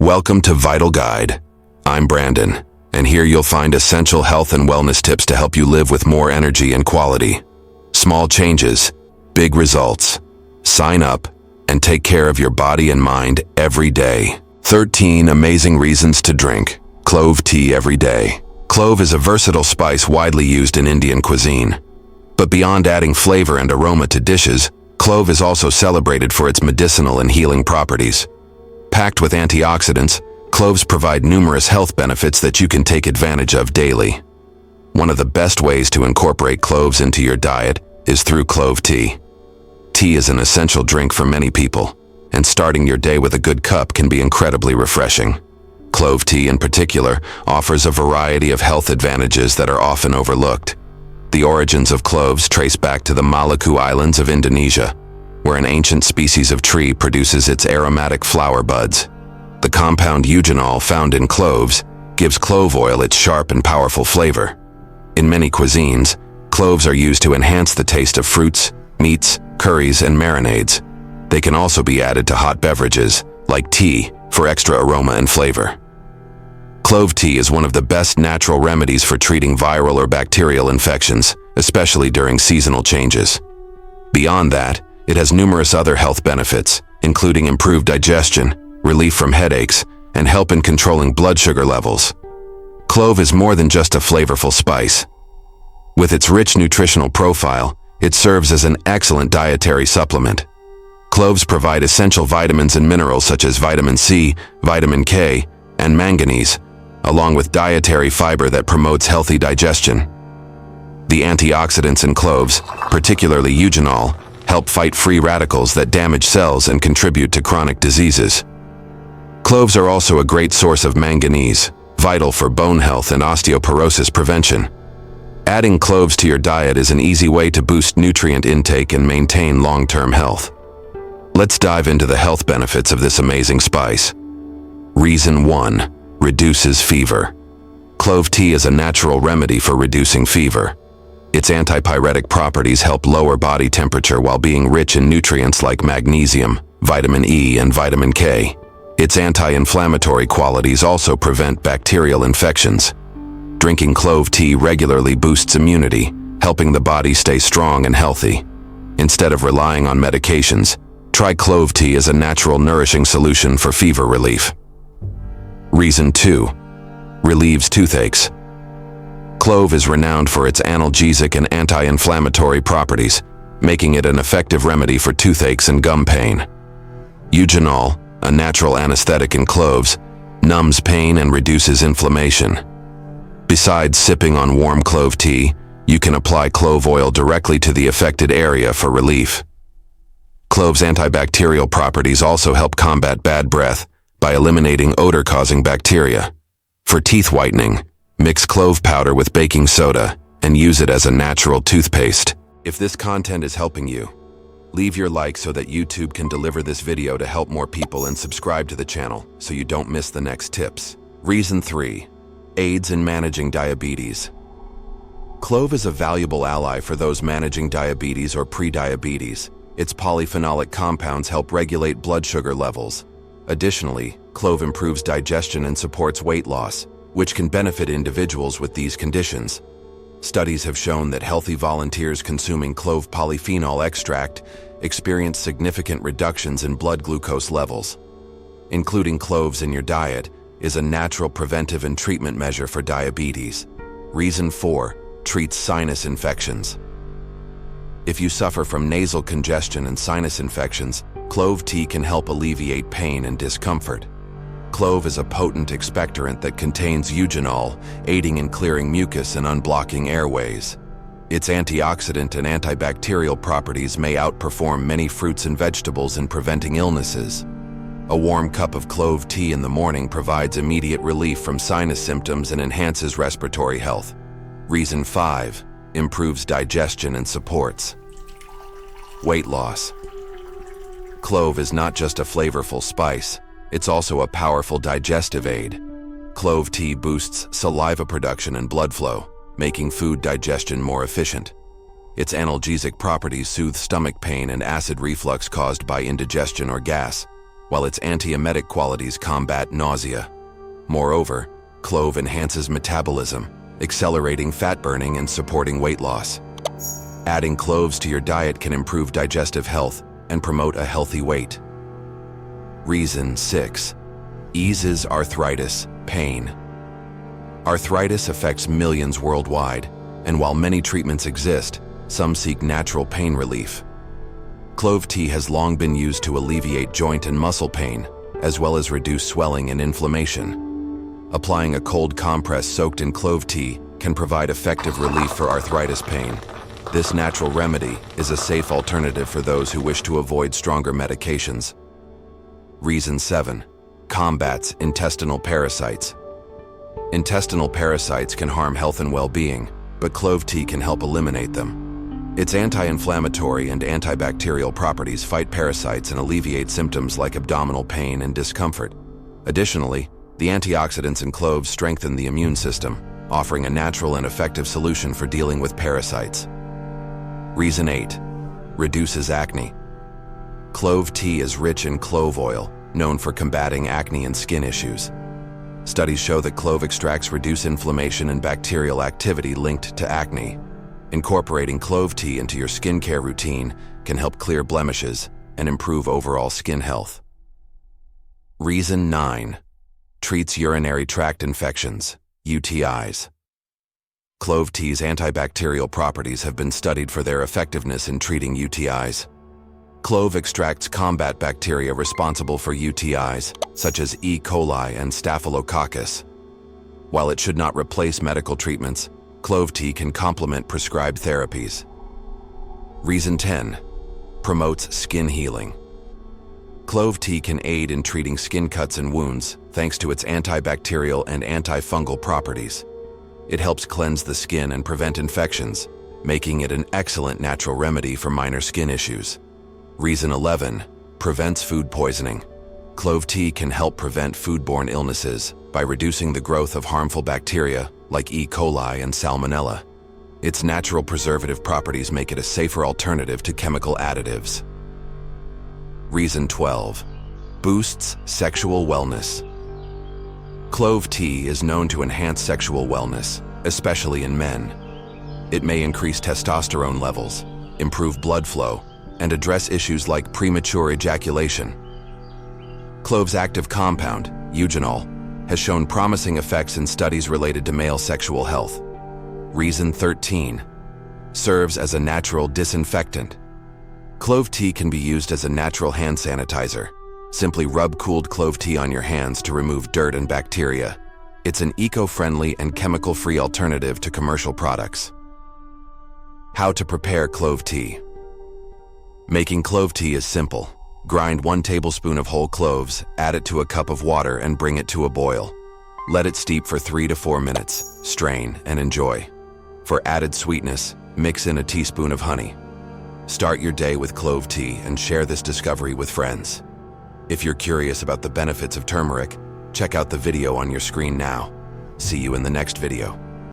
Welcome to Vital Guide. I'm Brandon, and here you'll find essential health and wellness tips to help you live with more energy and quality. Small changes, big results. Sign up and take care of your body and mind every day. 13 amazing reasons to drink clove tea every day. Clove is a versatile spice widely used in Indian cuisine. But beyond adding flavor and aroma to dishes, clove is also celebrated for its medicinal and healing properties. Packed with antioxidants, cloves provide numerous health benefits that you can take advantage of daily. One of the best ways to incorporate cloves into your diet is through clove tea. Tea is an essential drink for many people, and starting your day with a good cup can be incredibly refreshing. Clove tea in particular offers a variety of health advantages that are often overlooked. The origins of cloves trace back to the Maluku Islands of Indonesia, where an ancient species of tree produces its aromatic flower buds. The compound eugenol found in cloves gives clove oil its sharp and powerful flavor. In many cuisines, cloves are used to enhance the taste of fruits, meats, curries, and marinades. They can also be added to hot beverages, like tea, for extra aroma and flavor. Clove tea is one of the best natural remedies for treating viral or bacterial infections, especially during seasonal changes. Beyond that, it has numerous other health benefits, including improved digestion, relief from headaches, and help in controlling blood sugar levels. Clove is more than just a flavorful spice. With its rich nutritional profile, it serves as an excellent dietary supplement. Cloves provide essential vitamins and minerals such as vitamin C, vitamin K, and manganese, along with dietary fiber that promotes healthy digestion. The antioxidants in cloves, particularly eugenol, help fight free radicals that damage cells and contribute to chronic diseases. Cloves are also a great source of manganese, vital for bone health and osteoporosis prevention. Adding cloves to your diet is an easy way to boost nutrient intake and maintain long-term health. Let's dive into the health benefits of this amazing spice. Reason 1. Reduces fever. Clove tea is a natural remedy for reducing fever. Its antipyretic properties help lower body temperature while being rich in nutrients like magnesium, vitamin E, and vitamin K. Its anti-inflammatory qualities also prevent bacterial infections. Drinking clove tea regularly boosts immunity, helping the body stay strong and healthy. Instead of relying on medications, try clove tea as a natural nourishing solution for fever relief. Reason 2. Relieves toothaches. Clove is renowned for its analgesic and anti-inflammatory properties, making it an effective remedy for toothaches and gum pain. Eugenol, a natural anesthetic in cloves, numbs pain and reduces inflammation. Besides sipping on warm clove tea, you can apply clove oil directly to the affected area for relief. Clove's antibacterial properties also help combat bad breath by eliminating odor-causing bacteria. For teeth whitening, mix clove powder with baking soda and use it as a natural toothpaste. If this content is helping you, leave your like so that YouTube can deliver this video to help more people, and subscribe to the channel so you don't miss the next tips. Reason 3. Aids in managing diabetes. Clove is a valuable ally for those managing diabetes or pre-diabetes. Its polyphenolic compounds help regulate blood sugar levels. Additionally, clove improves digestion and supports weight loss, which can benefit individuals with these conditions. Studies have shown that healthy volunteers consuming clove polyphenol extract experience significant reductions in blood glucose levels. Including cloves in your diet is a natural preventive and treatment measure for diabetes. Reason 4. Treats sinus infections. If you suffer from nasal congestion and sinus infections, clove tea can help alleviate pain and discomfort. Clove is a potent expectorant that contains eugenol, aiding in clearing mucus and unblocking airways. Its antioxidant and antibacterial properties may outperform many fruits and vegetables in preventing illnesses. A warm cup of clove tea in the morning provides immediate relief from sinus symptoms and enhances respiratory health. Reason 5. Improves digestion and supports weight loss. Clove is not just a flavorful spice, it's also a powerful digestive aid. Clove tea boosts saliva production and blood flow, making food digestion more efficient. Its analgesic properties soothe stomach pain and acid reflux caused by indigestion or gas. while its antiemetic qualities combat nausea. Moreover, clove enhances metabolism, accelerating fat burning and supporting weight loss. Adding cloves to your diet can improve digestive health and promote a healthy weight. Reason 6. Eases arthritis, pain. Arthritis affects millions worldwide, and while many treatments exist, some seek natural pain relief. Clove tea has long been used to alleviate joint and muscle pain, as well as reduce swelling and inflammation. Applying a cold compress soaked in clove tea can provide effective relief for arthritis pain. This natural remedy is a safe alternative for those who wish to avoid stronger medications. Reason 7. Combats intestinal parasites. Intestinal parasites can harm health and well-being, but clove tea can help eliminate them. Its anti-inflammatory and antibacterial properties fight parasites and alleviate symptoms like abdominal pain and discomfort. Additionally, the antioxidants in cloves strengthen the immune system, offering a natural and effective solution for dealing with parasites. Reason 8. Reduces acne. Clove tea is rich in clove oil, known for combating acne and skin issues. Studies show that clove extracts reduce inflammation and bacterial activity linked to acne. Incorporating clove tea into your skincare routine can help clear blemishes and improve overall skin health. Reason 9. Treats urinary tract infections, UTIs. Clove tea's antibacterial properties have been studied for their effectiveness in treating UTIs. Clove extracts combat bacteria responsible for UTIs, such as E. coli and Staphylococcus. While it should not replace medical treatments, clove tea can complement prescribed therapies. Reason 10. Promotes skin healing. Clove tea can aid in treating skin cuts and wounds thanks to its antibacterial and antifungal properties. It helps cleanse the skin and prevent infections, making it an excellent natural remedy for minor skin issues. Reason 11. Prevents food poisoning. Clove tea can help prevent foodborne illnesses by reducing the growth of harmful bacteria like E. coli and Salmonella. Its natural preservative properties make it a safer alternative to chemical additives. Reason 12. Boosts sexual wellness. Clove tea is known to enhance sexual wellness, especially in men. It may increase testosterone levels, improve blood flow, and address issues like premature ejaculation. Clove's active compound, eugenol, has shown promising effects in studies related to male sexual health. Reason 13. Serves as a natural disinfectant. Clove tea can be used as a natural hand sanitizer. Simply rub cooled clove tea on your hands to remove dirt and bacteria. It's an eco-friendly and chemical-free alternative to commercial products. How to prepare clove tea. Making clove tea is simple. Grind 1 tablespoon of whole cloves, add it to a cup of water, and bring it to a boil. Let it steep for 3 to 4 minutes, strain, and enjoy. For added sweetness, mix in a teaspoon of honey. Start your day with clove tea and share this discovery with friends. If you're curious about the benefits of turmeric, check out the video on your screen now. See you in the next video.